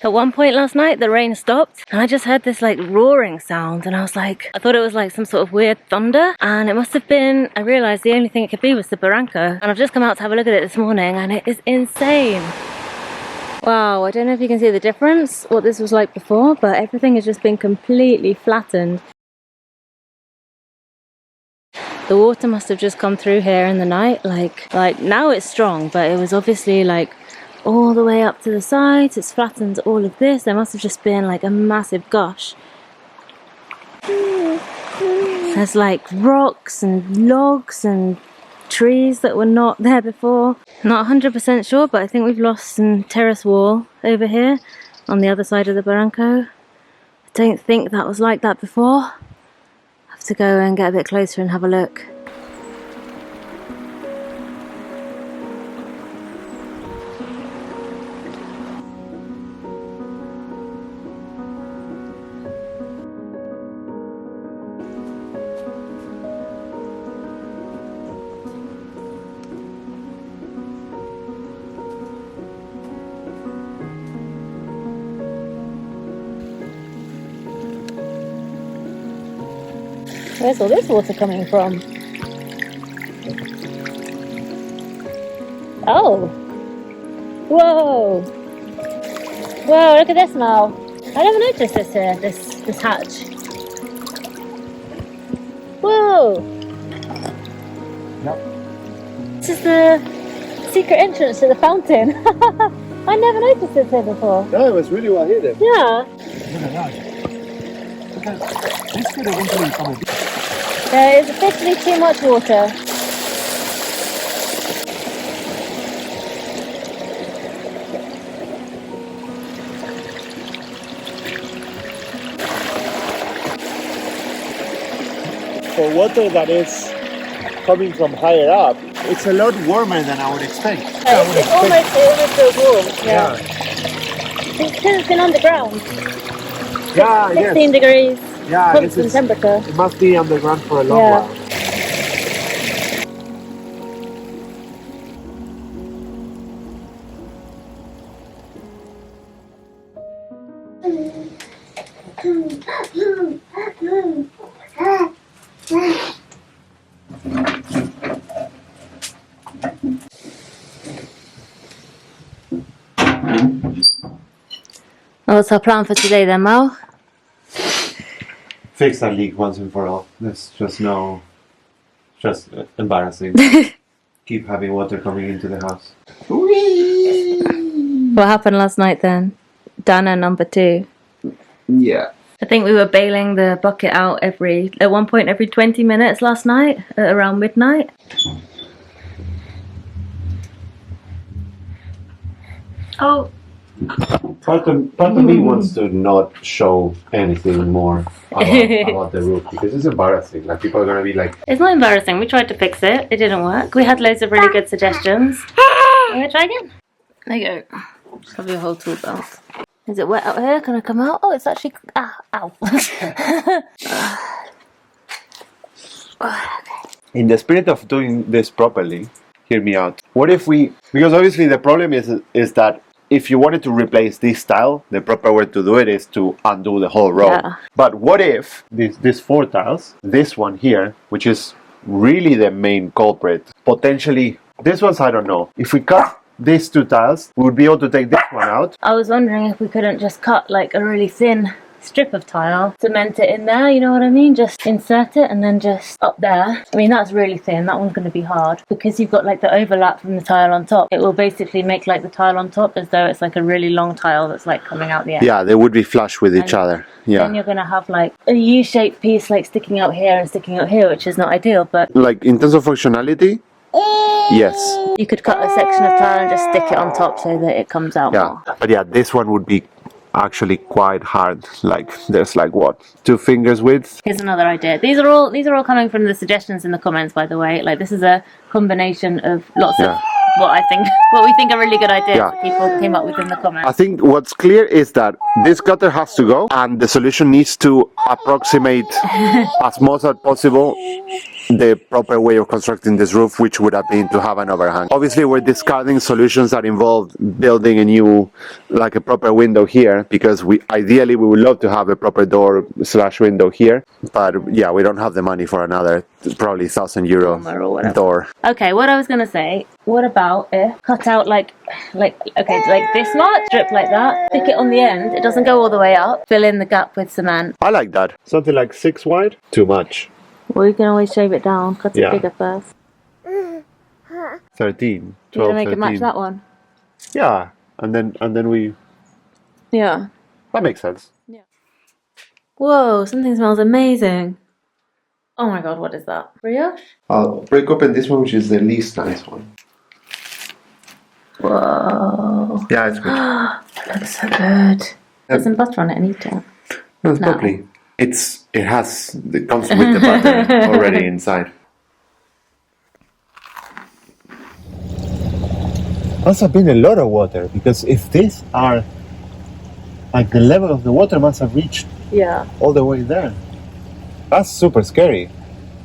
At one point last night, the rain stopped and I just heard this like roaring sound and I was like, I thought it was like some sort of weird thunder, and it must have been, I realised the only thing it could be was the barranco, and I've just come out to have a look at it this morning and it is insane. Wow, I don't know if you can see the difference, what this was like before, but everything has just been completely flattened. The water must have just come through here in the night, like now it's strong, but it was obviously like all the way up to the sides. It's flattened all of this. There must have just been like a massive gush. There's like rocks and logs and trees that were not there before. Not 100% sure, but I think we've lost some terrace wall over here on the other side of the barranco. I don't think that was like that before. I have to go and get a bit closer and have a look. Where's all this water coming from? Oh! Whoa! Whoa, look at this now. I never noticed this here, this hatch. Whoa! Yep. This is the secret entrance to the fountain. I never noticed this here before. No, it was really well hidden. Yeah. This could eventually become a beach. There is officially too much water. For water that is coming from higher up, it's a lot warmer than I would expect. It almost feels warm. Yeah. It's because it's been underground. Yeah, 16 degrees. Yeah, Constant temperature. It must be underground for a long while. What's our plan for today then, Mal? Fix that leak once and for all. There's just embarrassing. Keep having water coming into the house. What happened last night then? Dana number 2. Yeah. I think we were bailing the bucket out at one point every 20 minutes last night, at around midnight. Oh. Part of me wants to not show anything more about the roof because it's embarrassing. Like, people are gonna be like, It's not embarrassing. We tried to fix it. It didn't work. We had loads of really good suggestions. You want to try again? There you go. Just have your whole tool belt. Is it wet out here? Can I come out? Oh, it's actually... ow. in the spirit of doing this properly, hear me out. What if because obviously the problem is that if you wanted to replace this tile, the proper way to do it is to undo the whole row. Yeah. But what if these 4 tiles, this one here, which is really the main culprit, potentially, this one's, I don't know, if we cut these 2 tiles, we would be able to take this one out. I was wondering if we couldn't just cut like a really thin strip of tile, cement it in there, you know what I mean? Just insert it and then just up there. I mean, that's really thin. That one's going to be hard because you've got like the overlap from the tile on top. It will basically make like the tile on top as though it's like a really long tile that's like coming out the end. Yeah, they would be flush with each other. Yeah. Then you're going to have like a U-shaped piece like sticking out here and sticking out here, which is not ideal, but... Like, in terms of functionality, yes. You could cut a section of tile and just stick it on top so that it comes out more. But yeah, this one would be actually quite hard. Like, there's like what, 2 fingers width. Here's another idea. These are all coming from the suggestions in the comments, by the way. Like, this is a combination of lots of what we think are really good ideas that people came up with in the comments. I think what's clear is that this gutter has to go, and the solution needs to approximate as much as possible the proper way of constructing this roof, which would have been to have an overhang. Obviously, we're discarding solutions that involve building a new, like a proper window here, because ideally we would love to have a proper door / window here, but yeah, we don't have the money for another probably €1,000 door. Okay, what I was gonna say, what about if cut out like this much, strip like that, stick it on the end, it doesn't go all the way up, fill in the gap with cement. I like that. Something like 6 wide? Too much. Well, you can always shave it down, cut it bigger first. 13, 12, You're gonna make 13. it match that one? Yeah, and then we... Yeah. That makes sense. Yeah. Whoa, something smells amazing. Oh my god, what is that? Brioche? I'll break open this one, which is the least nice one. Whoa. Yeah, it's good. It looks so good. There's some butter on it, I need to. No, it's lovely. It comes with the butter already inside. Must have been a lot of water, because if these are like the level of the water must have reached all the way there. That's super scary.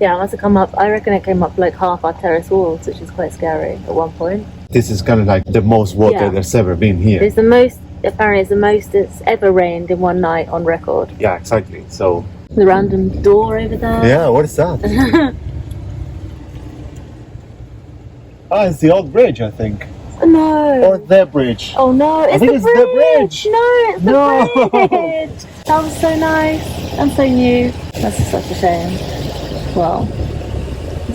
Yeah, it must have come up, I reckon it came up like half our terrace walls, which is quite scary at one point. This is kind of like the most water there's ever been here. It's the most, apparently it's the most it's ever rained in one night on record. Yeah, exactly. So The random door over there. yeah, what is that? It's the old bridge, I think. No. Or the bridge. Oh no, it's think the it's bridge. the bridge. No, it's No. the bridge. That was so nice and so new. That's such a shame. Well,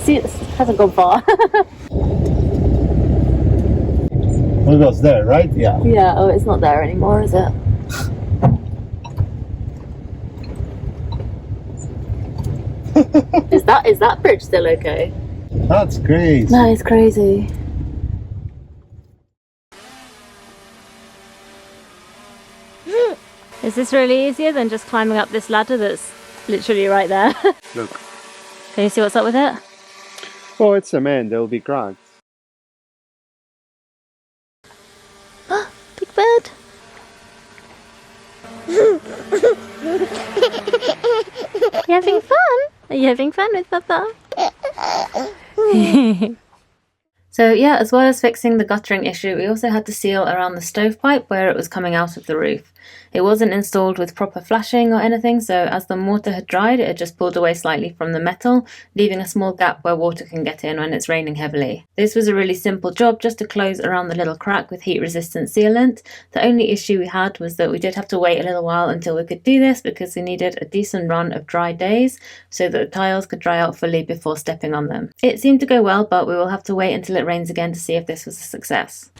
see, it hasn't gone far. It goes there, right? Yeah. Yeah. Oh, it's not there anymore, is it? Is that bridge still okay? That's great. That is crazy. Is this really easier than just climbing up this ladder that's literally right there? Look. Can you see what's up with it? Oh, it's cement. There will be cracks. Big bird. You having fun? Are you having fun with Papa? So yeah, as well as fixing the guttering issue, we also had to seal around the stovepipe where it was coming out of the roof. It wasn't installed with proper flashing or anything, so as the mortar had dried, it had just pulled away slightly from the metal, leaving a small gap where water can get in when it's raining heavily. This was a really simple job, just to close around the little crack with heat-resistant sealant. The only issue we had was that we did have to wait a little while until we could do this, because we needed a decent run of dry days so that the tiles could dry out fully before stepping on them. It seemed to go well, but we will have to wait until it rains again to see if this was a success.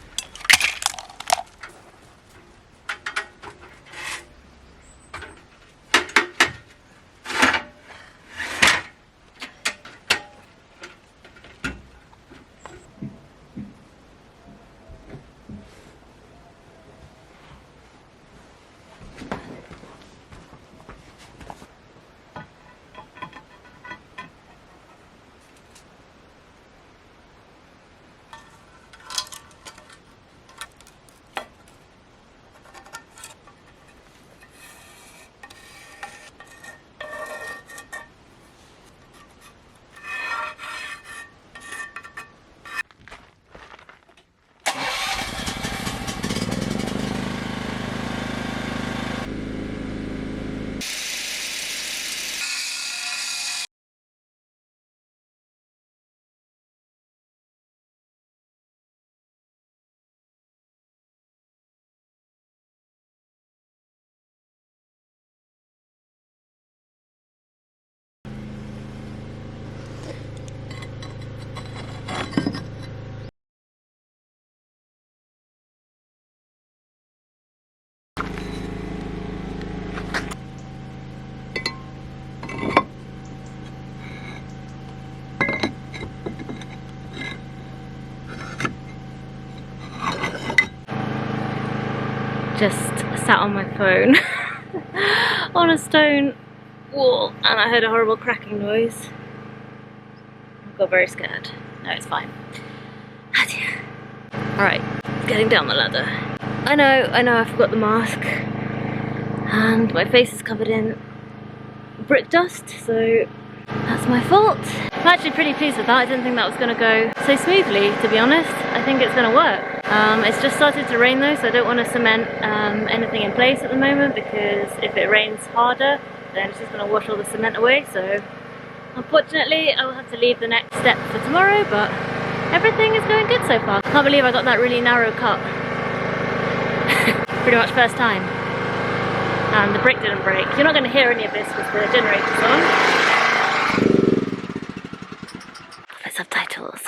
Just sat on my phone on a stone wall and I heard a horrible cracking noise. I got very scared. No, it's fine. Oh dear. Alright, getting down the ladder. I know, I forgot the mask. And my face is covered in brick dust, so that's my fault. I'm actually pretty pleased with that. I didn't think that was going to go so smoothly, to be honest. I think it's going to work. It's just started to rain though, so I don't want to cement anything in place at the moment, because if it rains harder, then it's just going to wash all the cement away. So unfortunately, I will have to leave the next step for tomorrow, but everything is going good so far. I can't believe I got that really narrow cut. Pretty much first time. And the brick didn't break. You're not going to hear any of this because the generator's on. Subtitles.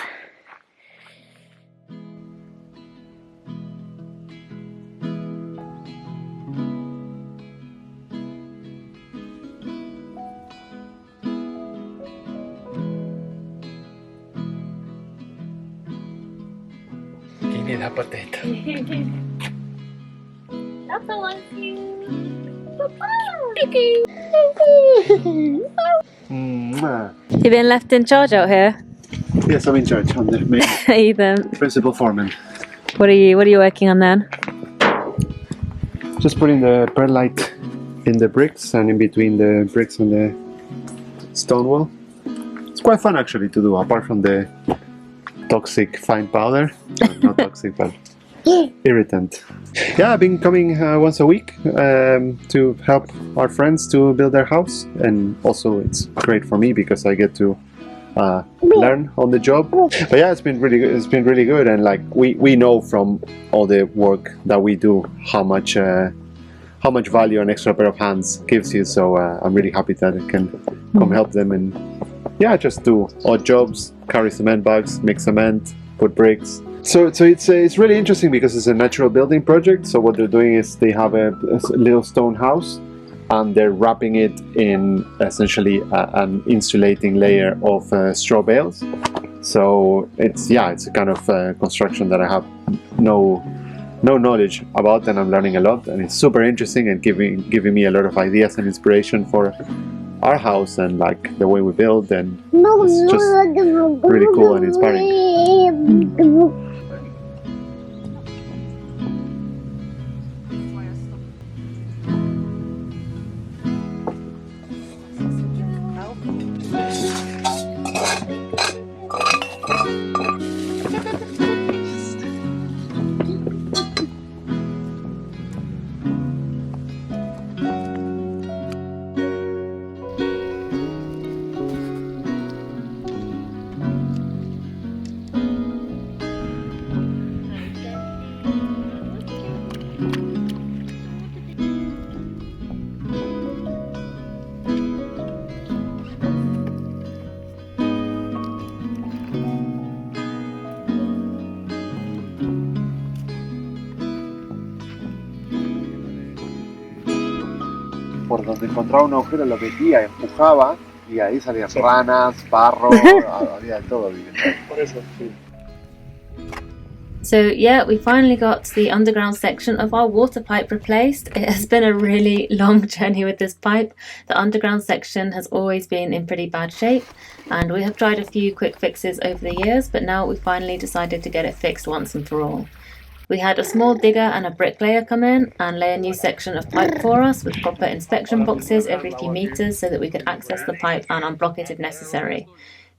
Give me that potato. Papa wants you. Papa. You've been left in charge out here. Yes, I'm in charge. I'm the main Are you the principal foreman. What are you working on then? Just putting the perlite in the bricks and in between the bricks and the stone wall. It's quite fun actually to do, apart from the toxic fine powder. Not toxic, but irritant. Yeah, I've been coming once a week to help our friends to build their house, and also it's great for me because I get to learn on the job. But yeah, it's been really good. It's been really good, and like we know from all the work that we do how much value an extra pair of hands gives you. So I'm really happy that I can come help them, and yeah, just do odd jobs, carry cement bags, make cement, put bricks. So it's really interesting because it's a natural building project. So what they're doing is they have a little stone house, and they're wrapping it in essentially an insulating layer of straw bales. So it's a kind of construction that I have no knowledge about, and I'm learning a lot, and it's super interesting and giving me a lot of ideas and inspiration for our house and like the way we build, and it's just really cool and inspiring. Por donde encontraba un agujero lo metía, empujaba y ahí salían ranas, barro, había de todo. Por eso, sí. So yeah, we finally got the underground section of our water pipe replaced. It has been a really long journey with this pipe. The underground section has always been in pretty bad shape, and we have tried a few quick fixes over the years, but now we finally decided to get it fixed once and for all. We had a small digger and a bricklayer come in and lay a new section of pipe for us with proper inspection boxes every few meters so that we could access the pipe and unblock it if necessary.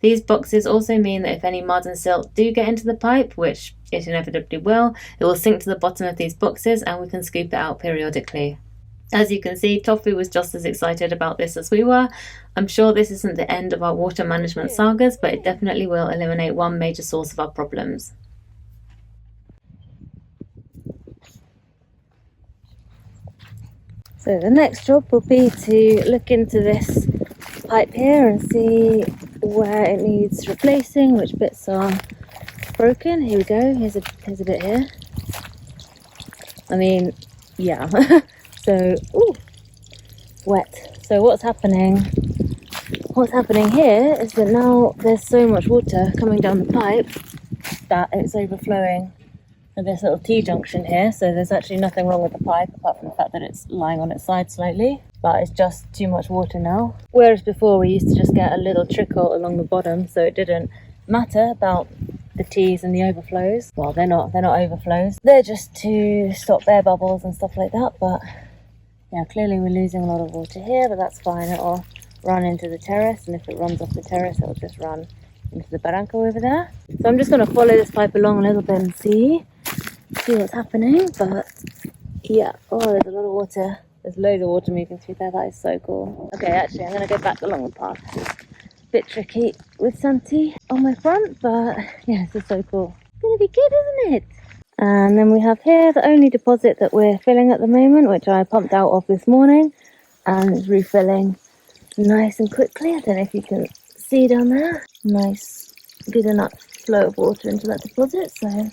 These boxes also mean that if any mud and silt do get into the pipe, which it inevitably will, it will sink to the bottom of these boxes and we can scoop it out periodically. As you can see, Tofu was just as excited about this as we were. I'm sure this isn't the end of our water management sagas, but it definitely will eliminate one major source of our problems. So the next job will be to look into this pipe here and see where it needs replacing, which bits are broken. Here we go, here's a bit here. I mean, yeah. So, ooh, wet. So what's happening here is that now there's so much water coming down the pipe that it's overflowing at this little T-junction here. So there's actually nothing wrong with the pipe apart from the fact that it's lying on its side slightly, but it's just too much water now. Whereas before we used to just get a little trickle along the bottom, so it didn't matter about the T's and the overflows. Well, they're not overflows. They're just to stop air bubbles and stuff like that, but yeah, clearly we're losing a lot of water here, but that's fine. It'll run into the terrace, and if it runs off the terrace, it'll just run into the barranco over there. So I'm just going to follow this pipe along a little bit and see what's happening. But yeah, oh, there's a lot of water. There's loads of water moving through there. That is so cool. Okay, actually, I'm going to go back along the path. It's a bit tricky with Santi on my front, but yeah, this is so cool. It's going to be good, isn't it? And then we have here the only deposit that we're filling at the moment, which I pumped out of this morning, and it's refilling nice and quickly. I don't know if you can see down there. Nice, good enough flow of water into that deposit, so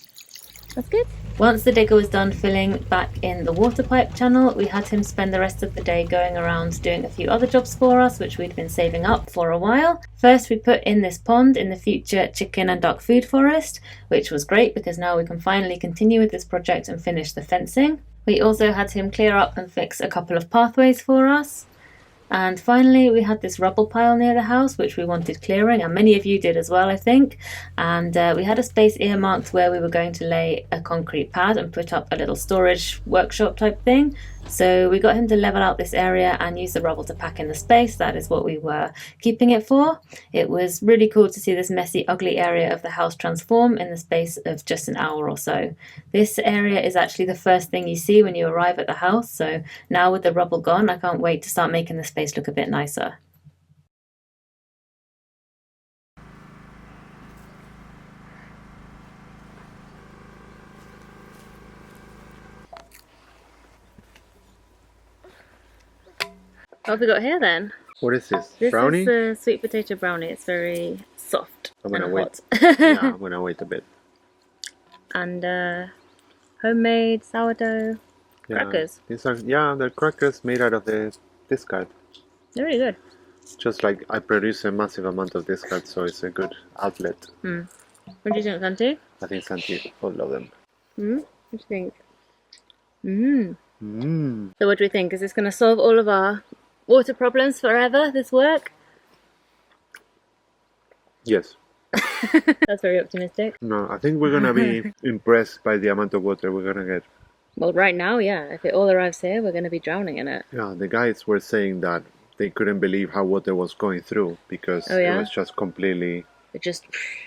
that's good. Once the digger was done filling back in the water pipe channel, we had him spend the rest of the day going around doing a few other jobs for us, which we'd been saving up for a while. First, we put in this pond in the future chicken and duck food forest, which was great because now we can finally continue with this project and finish the fencing. We also had him clear up and fix a couple of pathways for us. And finally, we had this rubble pile near the house, which we wanted clearing, and many of you did as well, I think. And we had a space earmarked where we were going to lay a concrete pad and put up a little storage workshop type thing. So we got him to level out this area and use the rubble to pack in the space. That is what we were keeping it for. It was really cool to see this messy, ugly area of the house transform in the space of just an hour or so. This area is actually the first thing you see when you arrive at the house. So now with the rubble gone, I can't wait to start making the space look a bit nicer. What have we got here then? What is this? This Brownie? is a sweet potato brownie. It's very soft I'm and gonna wait. hot. Yeah, I'm gonna wait a bit. And homemade sourdough crackers. These are they're crackers made out of the discard. They're really good. Just like I produce a massive amount of discard, so it's a good outlet. What do you think, Santi? I think Santi will love them. What do you think? Mmm. So what do we think? Is this going to solve all of our water problems forever, this work? Yes. That's very optimistic. No, I think we're gonna be impressed by the amount of water we're gonna get. Well, right now, yeah. If it all arrives here, we're going to be drowning in it. Yeah, the guys were saying that they couldn't believe how water was going through because it was just completely... It just...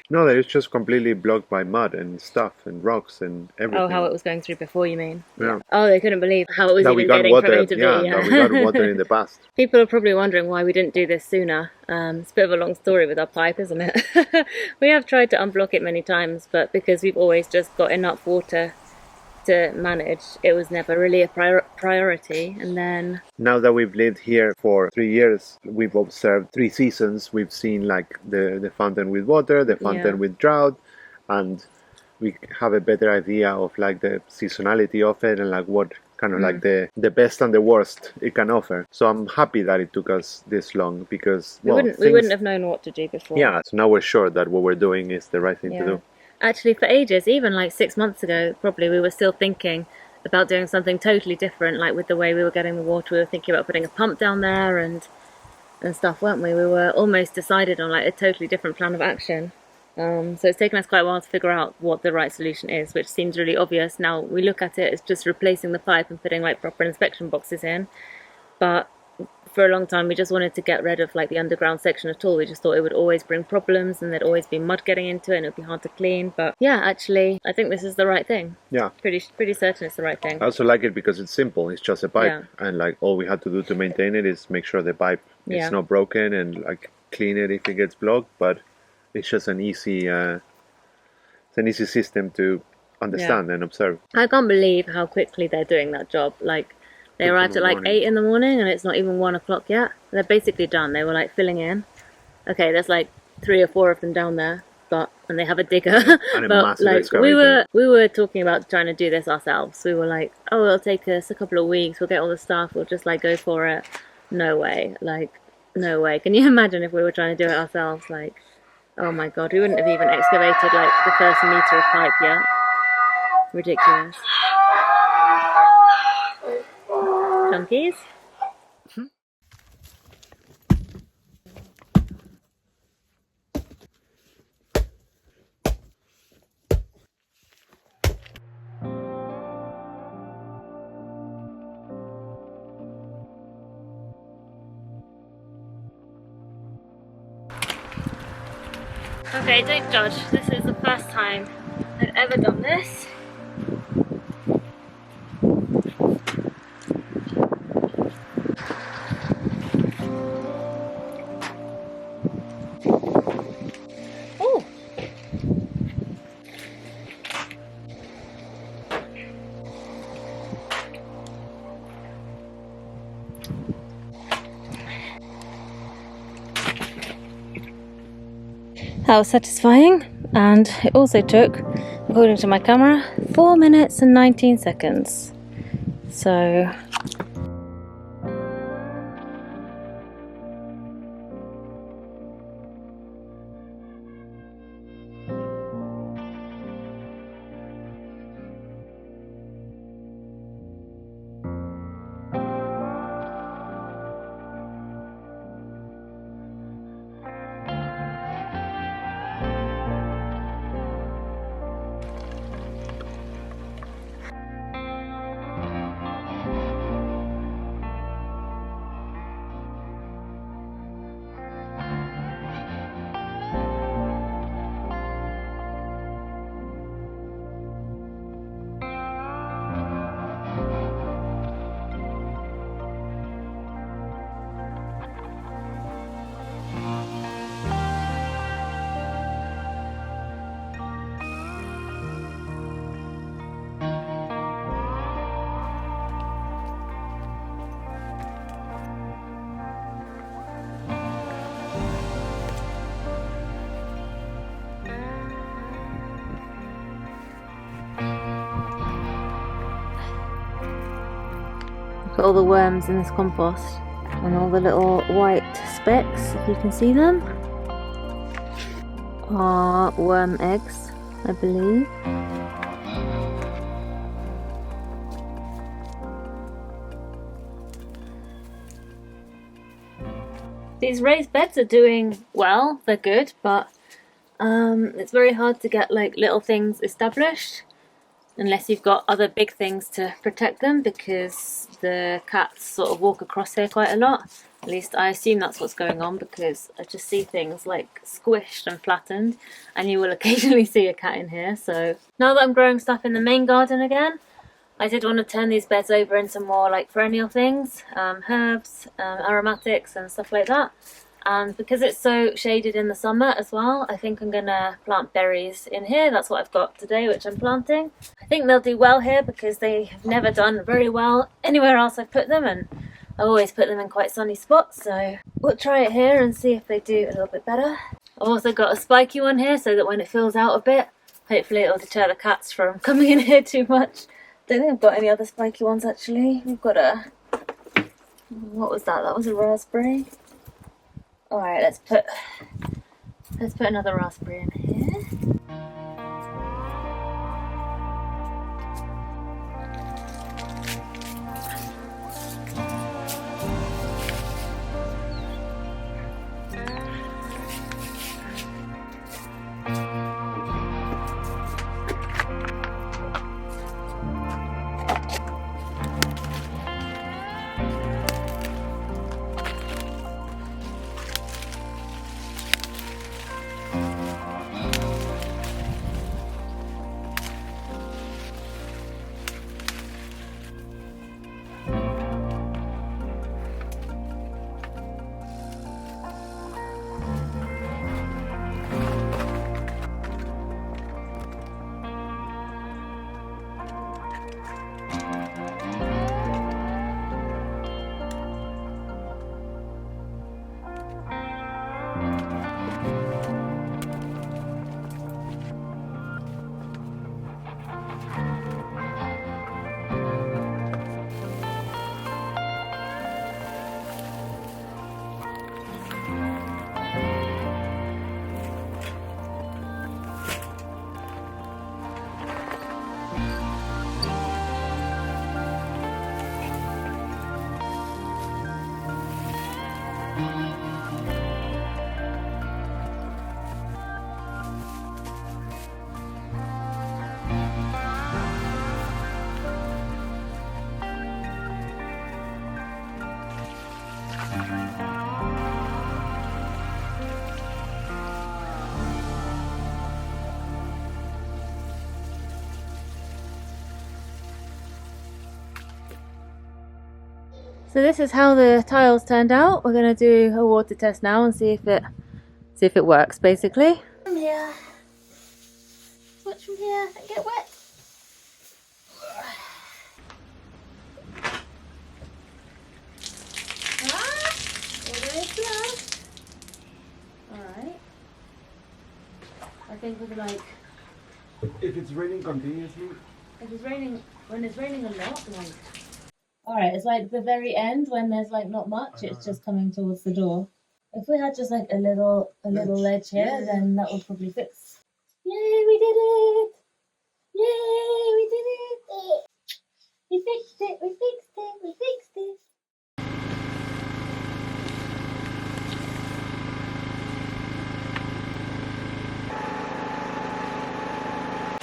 No, that it's just completely blocked by mud and stuff and rocks and everything. Oh, how it was going through before, you mean? Yeah. Oh, they couldn't believe how it was that even we got getting water. from A to B. That we got water in the past. People are probably wondering why we didn't do this sooner. It's a bit of a long story with our pipe, isn't it? We have tried to unblock it many times, but because we've always just got enough water to manage, it was never really a priority. And then now that we've lived here for 3 years, we've observed 3 seasons. We've seen like the fountain with water, the fountain with drought, and we have a better idea of like the seasonality of it and like what kind of like the best and the worst it can offer. So I'm happy that it took us this long because we wouldn't have known what to do before. Yeah, so now we're sure that what we're doing is the right thing to do. Actually, for ages, even like 6 months ago, probably we were still thinking about doing something totally different. Like with the way we were getting the water, we were thinking about putting a pump down there and stuff, weren't we? We were almost decided on like a totally different plan of action. So it's taken us quite a while to figure out what the right solution is, which seems really obvious. Now we look at it as just replacing the pipe and putting like proper inspection boxes in. But for a long time we just wanted to get rid of like the underground section at all. We just thought it would always bring problems and there'd always be mud getting into it and it would be hard to clean. But yeah, actually I think this is the right thing. Yeah. Pretty certain it's the right thing. I also like it because it's simple. It's just a pipe and like all we had to do to maintain it is make sure the pipe is not broken and like clean it if it gets blocked. But it's just an easy system to understand and observe. I can't believe how quickly they're doing that job. Like they arrived at like 8 in the morning and it's not even 1 o'clock yet. They're basically done. They were like filling in. Okay, there's like 3 or 4 of them down there, and they have a digger. And a but massive like excavator. we were talking about trying to do this ourselves. We were like, oh, it'll take us a couple of weeks. We'll get all the stuff. We'll just like go for it. No way. Like no way. Can you imagine if we were trying to do it ourselves? Like, oh my god, we wouldn't have even excavated like the first meter of pipe yet. Ridiculous. Junkies? Okay, don't judge. This is the first time I've ever done this. Oh! That was satisfying, and it also took, according to my camera, 4 minutes and 19 seconds. So look at all the worms in this compost and all the little white specks, if you can see them, are worm eggs, I believe. These raised beds are doing well, they're good, but it's very hard to get like little things established unless you've got other big things to protect them, because the cats sort of walk across here quite a lot. At least I assume that's what's going on, because I just see things like squished and flattened, and you will occasionally see a cat in here. So now that I'm growing stuff in the main garden again, I did want to turn these beds over into more like perennial things, herbs, aromatics and stuff like that. And because it's so shaded in the summer as well, I think I'm gonna plant berries in here. That's what I've got today, which I'm planting. I think they'll do well here because they have never done very well anywhere else I've put them, and I always put them in quite sunny spots, so we'll try it here and see if they do a little bit better. I've also got a spiky one here so that when it fills out a bit, hopefully it'll deter the cats from coming in here too much. Don't think I've got any other spiky ones actually. We've got a... what was that? That was a raspberry. Alright, let's put another raspberry in here. So this is how the tiles turned out. We're gonna do a water test now and see if it works, basically. From here. Watch from here and get wet. Alright. I think we're like... If it's raining continuously... If it's raining, when it's raining a lot, like... Alright, it's like the very end when there's like not much, it's just coming towards the door. If we had just like a little ledge here, then that would probably fix. Yay, we did it! Yay, we did it! We fixed it, we fixed it, we fixed it!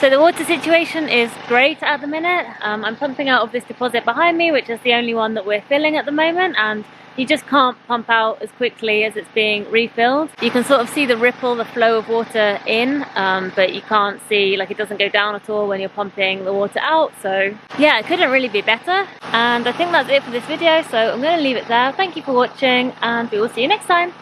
So the water situation is great at the minute. I'm pumping out of this deposit behind me, which is the only one that we're filling at the moment, and you just can't pump out as quickly as it's being refilled. You can sort of see the ripple, the flow of water in, but you can't see, like, it doesn't go down at all when you're pumping the water out. So yeah, it couldn't really be better. And I think that's it for this video, so I'm going to leave it there. Thank you for watching, and we will see you next time.